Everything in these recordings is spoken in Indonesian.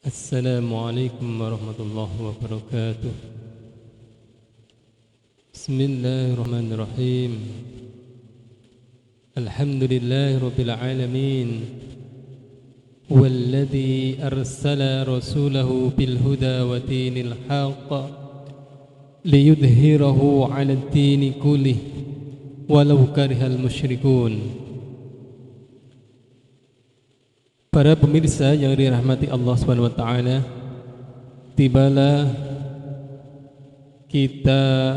Assalamualaikum warahmatullahi wabarakatuh. Bismillahirrahmanirrahim. Alhamdulillahi rabbil alamin. Walladzi arsala rasulahu bil huda wa dinil haqq liyudhhirahu 'alad dini kullih walau karihal musyrikun. Para pemirsa yang dirahmati Allah Subhanahu wa taala, tibalah kita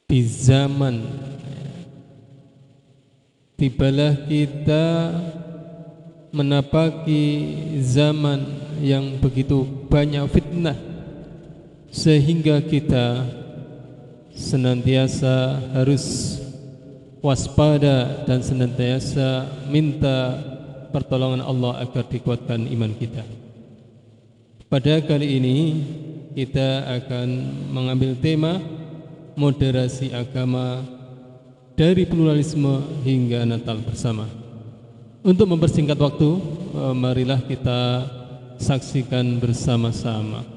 di zaman, tibalah kita menapaki zaman yang begitu banyak fitnah, sehingga kita senantiasa harus waspada dan senantiasa minta pertolongan Allah agar dikuatkan iman kita. Pada kali ini kita akan mengambil tema moderasi agama dari pluralisme hingga Natal bersama. Untuk mempersingkat waktu, marilah kita saksikan bersama-sama.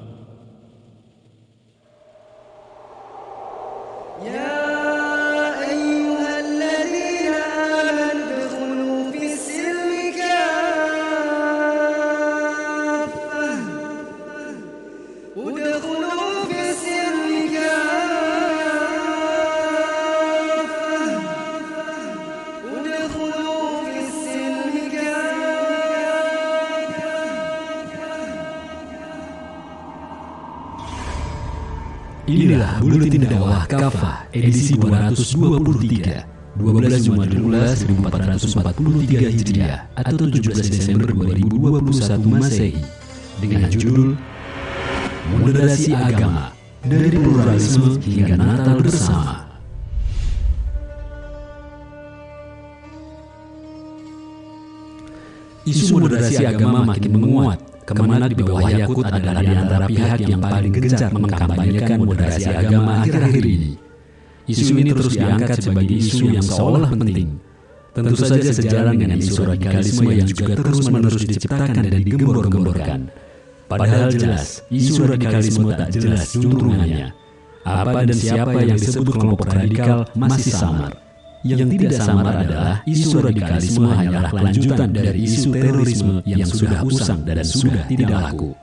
Inilah Buletin Dakwah Kafah edisi 223, 12 Jumadil Ula 1443 Hijriah atau 17 Desember 2021 Masehi, dengan judul Moderasi Agama dari Pluralisme hingga Natal Bersama. Isu moderasi agama makin menguat. Kemenak di bawah Yakut adalah di antara pihak yang paling gencar mengkampanyekan moderasi agama akhir-akhir ini. Isu ini terus diangkat sebagai isu yang seolah penting. Tentu saja sejalan dengan isu radikalisme yang juga terus-menerus diciptakan dan digembor-gemborkan. Padahal jelas, isu radikalisme tak jelas juntrungannya. Apa dan siapa yang disebut kelompok radikal masih samar. Yang tidak samar adalah isu radikalisme hanyalah kelanjutan dari isu terorisme yang sudah usang dan sudah tidak laku.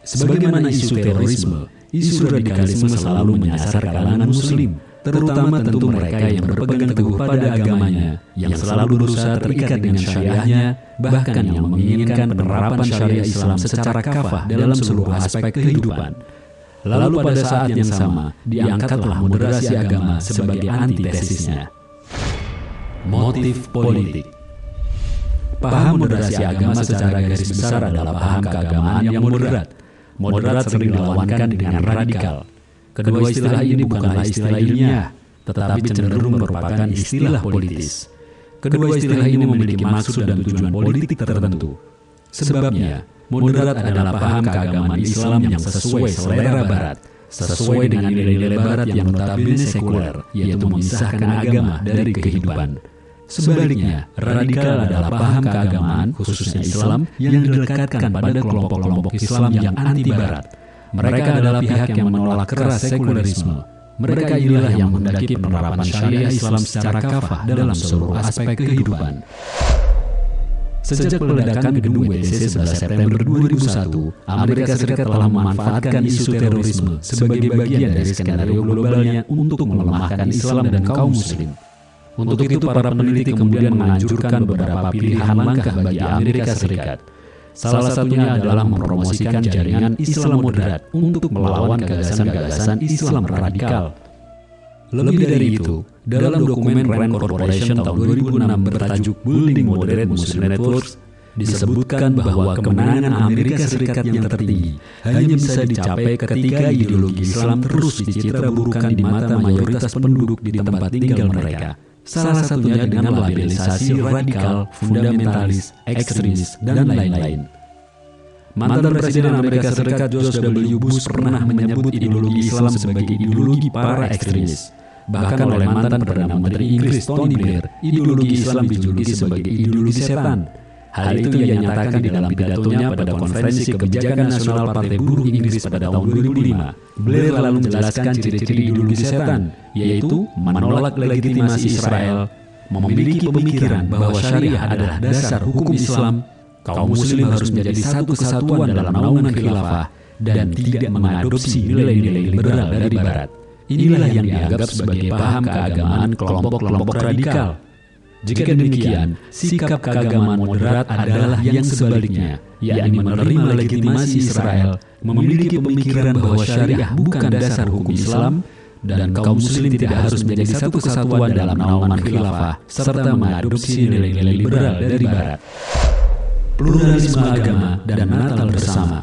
Sebagaimana isu terorisme, isu radikalisme selalu menyasar kalangan muslim, terutama tentu mereka yang berpegang teguh pada agamanya, yang selalu berusaha terikat dengan syariahnya, bahkan yang menginginkan penerapan syariah Islam secara kafah dalam seluruh aspek kehidupan. Lalu pada saat yang sama, diangkatlah moderasi agama sebagai antitesisnya. Motif politik. Paham moderasi agama secara garis besar adalah paham keagamaan yang moderat. Moderat sering dilawankan dengan radikal. Kedua istilah ini bukanlah istilah ilmiah, tetapi cenderung merupakan istilah politis. Kedua istilah ini memiliki maksud dan tujuan politik tertentu. Sebabnya, moderat adalah paham keagamaan Islam yang sesuai selera Barat, sesuai dengan nilai-nilai Barat yang notabene sekuler, yaitu memisahkan agama dari kehidupan. Sebaliknya, radikal adalah paham keagamaan, khususnya Islam, yang dilekatkan pada kelompok-kelompok Islam yang anti-Barat. Mereka adalah pihak yang menolak keras sekulerisme. Mereka inilah yang menghendaki penerapan syariah Islam secara kafah dalam seluruh aspek kehidupan. Sejak peledakan gedung WTC 11 September 2001, Amerika Serikat telah memanfaatkan isu terorisme sebagai bagian dari skenario globalnya untuk melemahkan Islam dan kaum muslim. Untuk itu para peneliti kemudian menganjurkan beberapa pilihan langkah bagi Amerika Serikat. Salah satunya adalah mempromosikan jaringan Islam moderat untuk melawan gagasan-gagasan Islam radikal. Lebih dari itu, dalam dokumen Rand Corporation tahun 2006 bertajuk Building Moderate Muslim Networks, disebutkan bahwa kemenangan Amerika Serikat yang tertinggi hanya bisa dicapai ketika ideologi Islam terus dicitraburukan di mata mayoritas penduduk di tempat tinggal mereka. Salah satunya dengan labelisasi radikal, fundamentalis, ekstremis, dan lain-lain. Mantan Presiden Amerika Serikat George W. Bush pernah menyebut ideologi Islam sebagai ideologi para ekstremis. Bahkan oleh mantan Perdana Menteri Inggris Tony Blair, ideologi Islam dijuluki sebagai ideologi setan. Hal itu ia nyatakan di dalam pidatonya pada Konferensi Kebijakan Nasional Partai Buruh Inggris pada tahun 2005. Blair lalu menjelaskan ciri-ciri ideologi setan, yaitu menolak legitimasi Israel, memiliki pemikiran bahwa syariah adalah dasar hukum Islam, kaum muslim harus menjadi satu kesatuan dalam naungan khilafah, dan tidak mengadopsi nilai-nilai liberal dari Barat. Inilah yang dianggap sebagai paham keagamaan kelompok-kelompok radikal. Jika demikian, sikap keagamaan moderat adalah yang sebaliknya, yakni menerima legitimasi Israel, memiliki pemikiran bahwa syariah bukan dasar hukum Islam, dan kaum muslim tidak harus menjadi satu kesatuan dalam naungan khilafah, serta mengadopsi nilai-nilai liberal dari Barat. Pluralisme agama dan Natal bersama.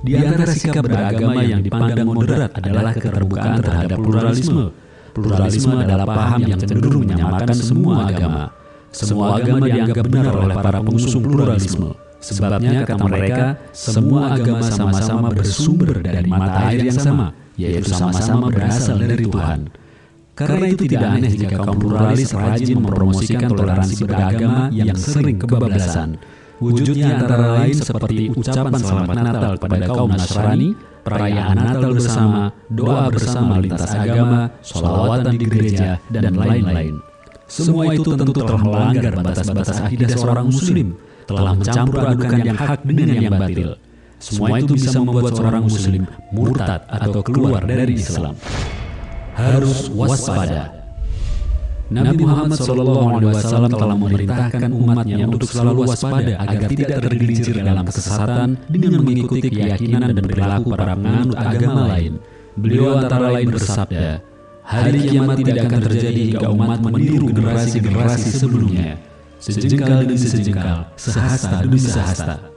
Di antara sikap beragama yang dipandang moderat adalah keterbukaan terhadap pluralisme. Pluralisme adalah paham yang cenderung menyamakan semua agama. Semua agama dianggap benar oleh para pengusung pluralisme. Sebabnya, kata mereka, semua agama sama-sama bersumber dari mata air yang sama, yaitu sama-sama berasal dari Tuhan. Karena itu tidak aneh jika kaum pluralis rajin mempromosikan toleransi beragama yang sering kebablasan. Wujudnya antara lain seperti ucapan selamat Natal kepada kaum Nasrani, perayaan Natal bersama, doa bersama lintas agama, sholawatan di gereja, dan lain-lain. Semua itu tentu telah melanggar batas-batas akidah seorang muslim, telah mencampur adukan yang hak dengan yang batil. Semua itu bisa membuat seorang muslim murtad atau keluar dari Islam. Harus waspada. Nabi Muhammad SAW telah memerintahkan umatnya untuk selalu waspada agar tidak tergelincir dalam kesesatan dengan mengikuti keyakinan dan perilaku para penganut agama lain. Beliau antara lain bersabda, hari kiamat tidak akan terjadi hingga umat meniru generasi-generasi sebelumnya, sejengkal demi sejengkal, sehasta demi sehasta.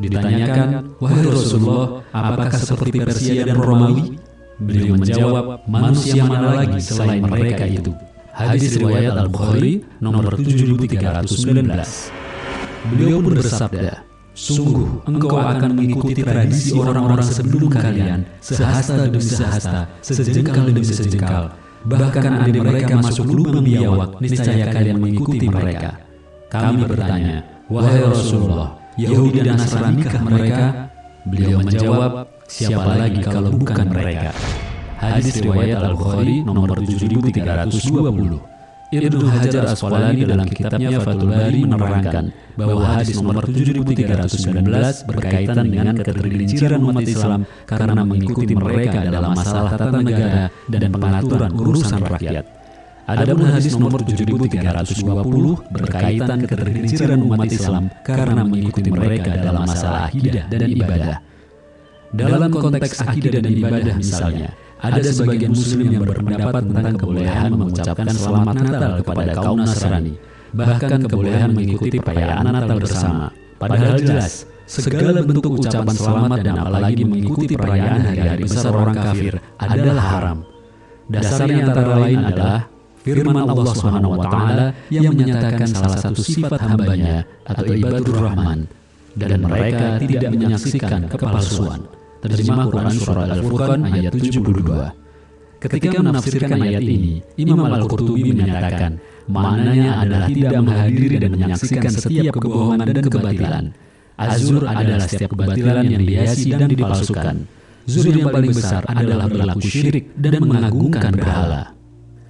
Ditanyakan, wahai Rasulullah, apakah seperti Persia dan Romawi? Beliau menjawab, manusia mana lagi selain mereka itu? Hadis riwayat Al-Bukhari nomor 7319. Beliau pun bersabda, sungguh engkau akan mengikuti tradisi orang-orang sebelum kalian, sehasta demi sehasta, sejengkal demi sejengkal. Bahkan andai mereka masuk lubang biawak, niscaya kalian mengikuti mereka. Kami bertanya, wahai Rasulullah, Yahudi dan Nasranikah mereka? Beliau menjawab, siapa lagi kalau bukan mereka? Hadis riwayat Al-Bukhari nomor 7320. Ibnu Hajar Asqalani dalam kitabnya Fathul Bari menerangkan bahwa hadis nomor 7319 berkaitan dengan ketergelinciran umat Islam karena mengikuti mereka dalam masalah tata negara dan pengaturan urusan rakyat. Adapun hadis nomor 7320 berkaitan ketergelinciran umat Islam karena mengikuti mereka dalam masalah akidah dan ibadah. Dalam konteks akidah dan ibadah misalnya, ada sebagian muslim yang berpendapat tentang kebolehan mengucapkan selamat Natal kepada kaum Nasrani, bahkan kebolehan mengikuti perayaan Natal bersama. Padahal jelas, segala bentuk ucapan selamat dan apalagi mengikuti perayaan hari-hari besar orang kafir adalah haram. Dasarnya antara lain adalah firman Allah SWT yang menyatakan salah satu sifat hambanya atau ibadur rahman, dan mereka tidak menyaksikan kepalsuan. Terjemah Quran Surah Al-Furqan ayat 72. Ketika menafsirkan ayat ini, Imam Al-Qurtubi menyatakan maknanya adalah tidak menghadiri dan menyaksikan setiap kebohongan dan kebatilan. Azur adalah setiap kebatilan yang dihiasi dan dipalsukan. Zur yang paling besar adalah berlaku syirik dan mengagungkan berhala.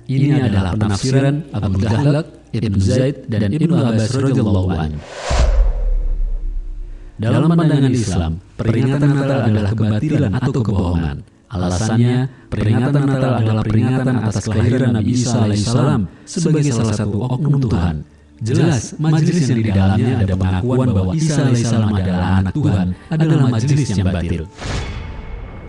Ini adalah penafsiran Abu Dahlak, Ibnu Zaid, dan Ibnu Abbas radhiyallahu anhu. Dalam pandangan Islam, peringatan Natal adalah kebatilan atau kebohongan. Alasannya, peringatan Natal adalah peringatan atas kelahiran Nabi Isa alaihissalam sebagai salah satu oknum Tuhan. Jelas, majelis yang di dalamnya ada pengakuan bahwa Isa alaihissalam adalah anak Tuhan adalah majelis yang batil.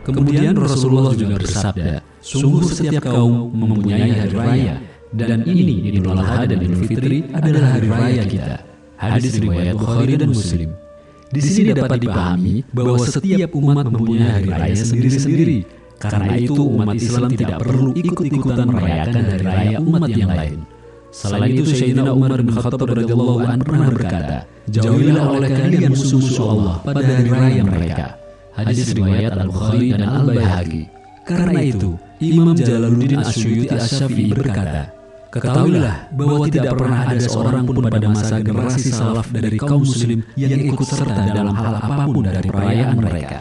Kemudian Rasulullah juga bersabda, sungguh setiap kaum mempunyai hari raya, dan ini Idul Adha dan Idul Fitri adalah hari raya kita. Hadis riwayat Bukhari dan Muslim. Di sini dapat dipahami bahwa setiap umat mempunyai hari raya sendiri-sendiri. Karena itu umat Islam tidak perlu ikut-ikutan merayakan hari raya umat yang lain. Selain itu Sayyidina Umar bin Khattab radhiyallahu anhu pernah berkata, jauhilah oleh kalian musuh-musuh Allah pada hari raya mereka. Hadis riwayat Al-Bukhari dan Al-Baihaqi. Karena itu Imam Jalaluddin Asyuyuti Asy-Syafi'i berkata, Ketahuilah bahwa tidak pernah ada seorang pun pada masa generasi salaf dari kaum muslim yang ikut serta dalam hal apapun dari perayaan mereka.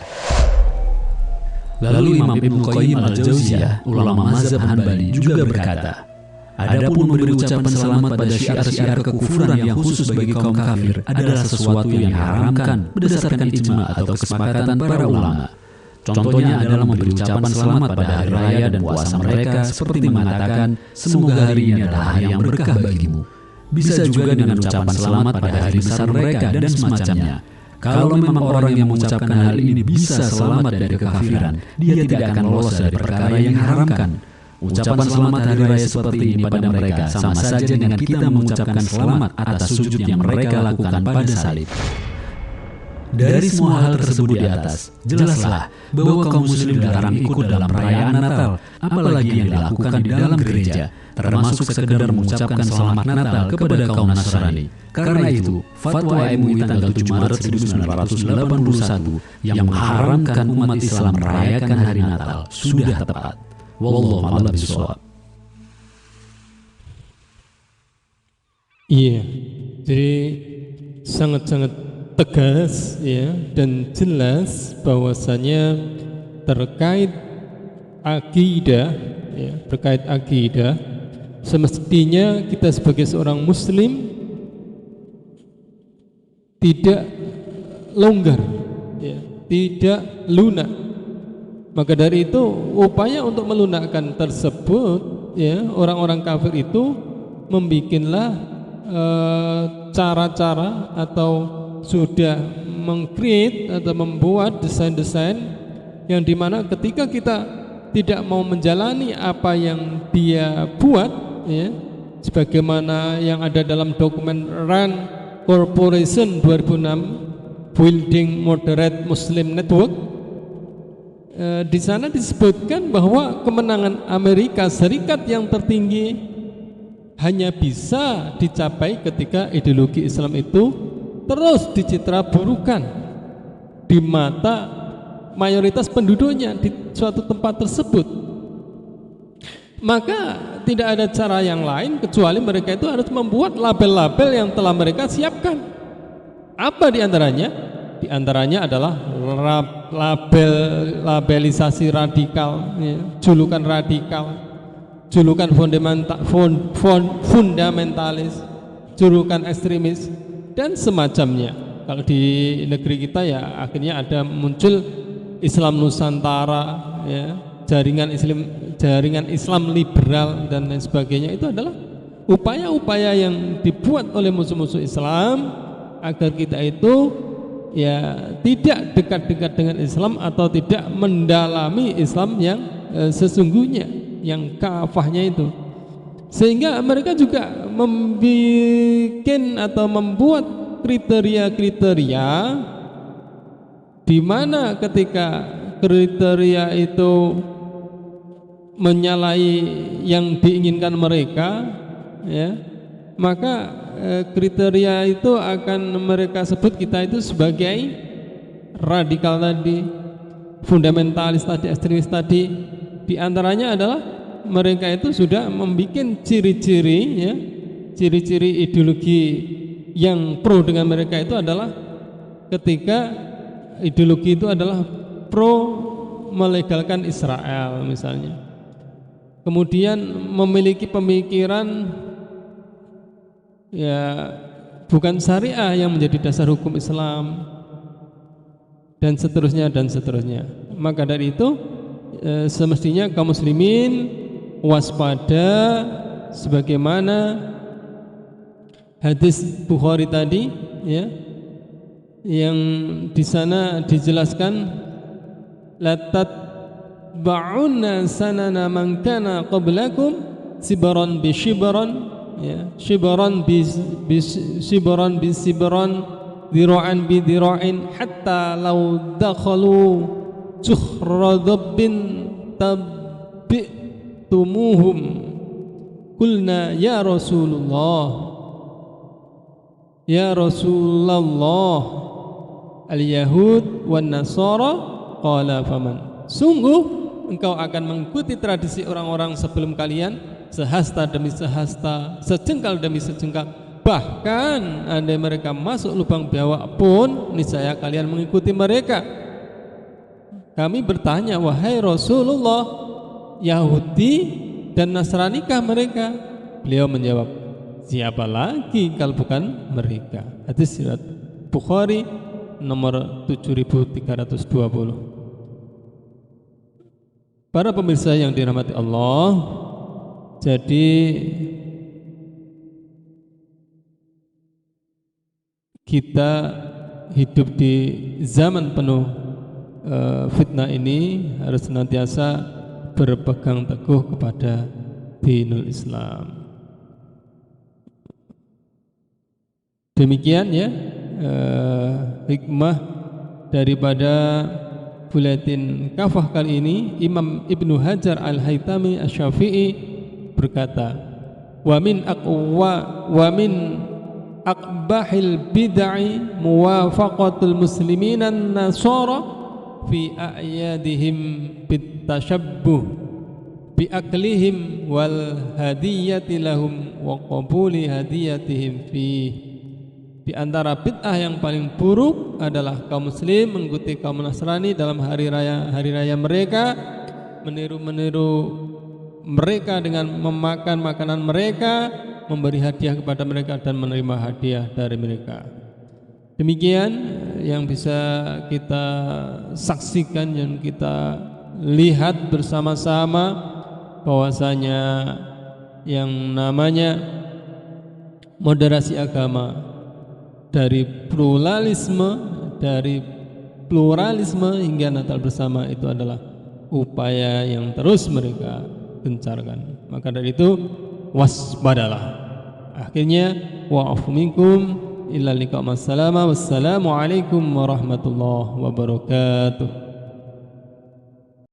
Lalu Imam Ibnu Qayyim al-Jauziyah, ulama mazhab Hanbali, juga berkata, adapun memberi ucapan selamat pada syiar-syiar kekufuran yang khusus bagi kaum kafir adalah sesuatu yang diharamkan berdasarkan ijma atau kesepakatan para ulama. Contohnya adalah memberi ucapan selamat pada hari raya dan puasa mereka seperti mengatakan, semoga hari ini adalah hari yang berkah bagimu. Bisa juga dengan ucapan selamat pada hari besar mereka dan semacamnya. Kalau memang orang yang mengucapkan hal ini bisa selamat dari kekafiran, dia tidak akan lolos dari perkara yang diharamkan. Ucapan selamat hari raya seperti ini pada mereka sama saja dengan kita mengucapkan selamat atas sujud yang mereka lakukan pada salib. Dari semua hal tersebut di atas, jelaslah bahwa kaum muslim dilarang ikut dalam perayaan Natal, apalagi yang dilakukan di dalam gereja, termasuk sekedar mengucapkan selamat Natal kepada kaum Nasrani. Karena itu, fatwa MUI tanggal 7 Maret 1981 yang mengharamkan umat Islam merayakan hari Natal sudah tepat. Wallahu a'lam bishawab. Iya, jadi sangat-sangat tegas ya dan jelas bahwasanya terkait akidah ya, terkait akidah semestinya kita sebagai seorang muslim tidak longgar ya, tidak lunak. Maka dari itu upaya untuk melunakkan tersebut ya, orang-orang kafir itu membikinlah cara-cara atau sudah meng-create atau membuat desain-desain yang dimana ketika kita tidak mau menjalani apa yang dia buat ya, sebagaimana yang ada dalam dokumen RAND Corporation 2006 Building Moderate Muslim Network, di sana disebutkan bahwa kemenangan Amerika Serikat yang tertinggi hanya bisa dicapai ketika ideologi Islam itu terus dicitra burukan di mata mayoritas penduduknya di suatu tempat tersebut. Maka tidak ada cara yang lain kecuali mereka itu harus membuat label-label yang telah mereka siapkan. Apa diantaranya? Diantaranya adalah labelisasi radikal ya, julukan radikal, julukan fundamentalis, julukan ekstremis dan semacamnya. Kalau di negeri kita ya akhirnya ada muncul Islam Nusantara ya, jaringan Islam liberal dan lain sebagainya. Itu adalah upaya-upaya yang dibuat oleh musuh-musuh Islam agar kita itu ya tidak dekat-dekat dengan Islam atau tidak mendalami Islam yang sesungguhnya, yang kafahnya itu. Sehingga mereka juga membuat atau membuat kriteria-kriteria di mana ketika kriteria itu menyalahi yang diinginkan mereka ya, maka kriteria itu akan mereka sebut kita itu sebagai radikal tadi, fundamentalis tadi, ekstremis tadi. Di antaranya adalah mereka itu sudah membuat ciri-ciri ya, ciri-ciri ideologi yang pro dengan mereka itu adalah ketika ideologi itu adalah pro melegalkan Israel misalnya, kemudian memiliki pemikiran ya bukan syariah yang menjadi dasar hukum Islam dan seterusnya dan seterusnya. Maka dari itu semestinya kaum muslimin waspada sebagaimana hadis Bukhari tadi ya, yang di sana dijelaskan la tatba'unna sanana man kana qablakum sibran bi shibran ya, shibran bi shibran bi shibran, dhira'an bi dhira'in, hatta law dakhalu juhra dhabbin tabi'tumuhum qulna ya Rasulullah ya Rasulullah al-Yahud wan Nasara, qala faman. Sungguh engkau akan mengikuti tradisi orang-orang sebelum kalian sehasta demi sehasta, sejengkal demi sejengkal. Bahkan andai mereka masuk lubang biawak pun niscaya kalian mengikuti mereka. Kami bertanya, wahai Rasulullah, Yahudi dan Nasranikah mereka? Beliau menjawab, siapa lagi kalau bukan mereka. Hadis riwayat Bukhari nomor 7320. Para pemirsa yang dirahmati Allah, jadi kita hidup di zaman penuh fitnah ini harus senantiasa berpegang teguh kepada dinul Islam. Demikian ya hikmah daripada buletin kafah kali ini. Imam Ibnu Hajar Al-Haytami Asy-Syafi'i berkata, wa min aqbahil bid'i muwafaqatul muslimina an-nasara fi a'yadihim bitashabbuh bi aklihim wal hadiyati lahum wa qabuli hadiyatihim fi. Di antara bid'ah yang paling buruk adalah kaum muslim mengikuti kaum Nasrani dalam hari raya mereka, meniru mereka dengan memakan makanan mereka, memberi hadiah kepada mereka dan menerima hadiah dari mereka. Demikian yang bisa kita saksikan dan kita lihat bersama-sama bahwasanya yang namanya moderasi agama, dari pluralisme hingga Natal bersama itu adalah upaya yang terus mereka gencarkan. Maka dari itu waspadalah. Akhirnya wa'afu minkum illa liqa. Wassalamu alaikum warahmatullahi wabarakatuh.